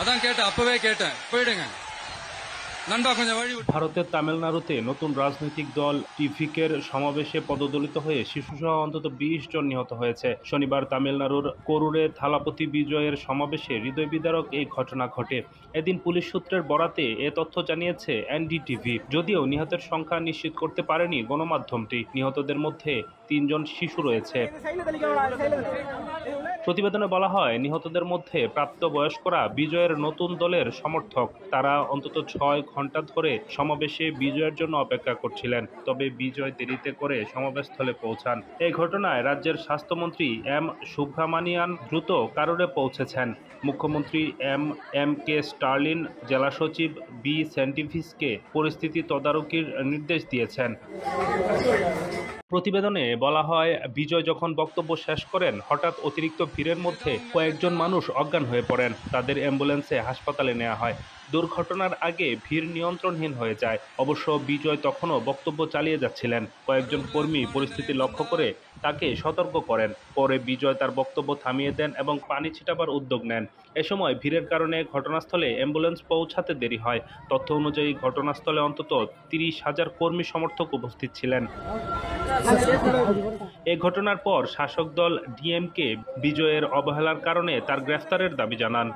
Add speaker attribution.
Speaker 1: அதான் கேட்டேன், அப்பவே கேட்டேன், போயிடுங்க நண்பா, கொஞ்சம் வழி விட்டு।
Speaker 2: ভারতের তামিলনাড়ুতে নতুন রাজনৈতিক দল টিভিকের সমাবেশে পদদলিত হয়ে শিশুসহ অন্তত ২০ জন নিহত হয়েছে। শনিবার তামিলনাড়ুর করুরে থালাপতি বিজয়ের সমাবেশে হৃদয় বিদারক এই ঘটনা ঘটে। এদিন পুলিশ সূত্রের বরাতে এ তথ্য জানিয়েছে এনডিটিভি। যদিও নিহতের সংখ্যা নিশ্চিত করতে পারেনি গণমাধ্যমটি। নিহতদের মধ্যে ৩ জন শিশু রয়েছে। প্রতিবেদনে বলা হয়, নিহতদের মধ্যে প্রাপ্তবয়স্করা বিজয়ের নতুন দলের সমর্থক। তারা অন্তত ৬ ঘন্টা ধরে সমাবেশে বিজয়ের জন্য অপেক্ষা করছিলেন। তবে বিজয় দেরিতে করে সমাবেশস্থলে পৌঁছান। এই ঘটনায় রাজ্যের স্বাস্থ্যমন্ত্রী এম সুব্রামানিয়ান দ্রুত কারুরে পৌঁছেছেন। মুখ্যমন্ত্রী এম কে স্টালিন জেলা সচিব বি সেন্টিভিসকে পরিস্থিতি তদারকির নির্দেশ দিয়েছেন। প্রতিবেদনে বলা হয়, বিজয় যখন বক্তব্য শেষ করেন, হঠাৎ অতিরিক্ত ভিড়ের মধ্যে কয়েকজন মানুষ অজ্ঞান হয়ে পড়েন। তাদের অ্যাম্বুলেন্সে হাসপাতালে নেওয়া হয়। দুর্ঘটনার আগে ভিড় নিয়ন্ত্রণহীন হয়ে যায়। অবশ্য বিজয় তখনও বক্তব্য চালিয়ে যাচ্ছিলেন। কয়েকজন কর্মী পরিস্থিতি লক্ষ্য করে তাকে সতর্ক করেন। পরে বিজয় তার বক্তব্য থামিয়ে দেন এবং পানি ছিটাবার উদ্যোগ নেন। এ সময় ভিড়ের কারণে ঘটনাস্থলে অ্যাম্বুলেন্স পৌঁছাতে দেরি হয়। তথ্য অনুযায়ী ঘটনাস্থলে অন্তত ৩০,০০০ কর্মী সমর্থক উপস্থিত ছিলেন। এ ঘটনার পর শাসক দল ডিএমকে বিজয়ের অবহেলার কারণে তার গ্রেফতারের দাবি জানান।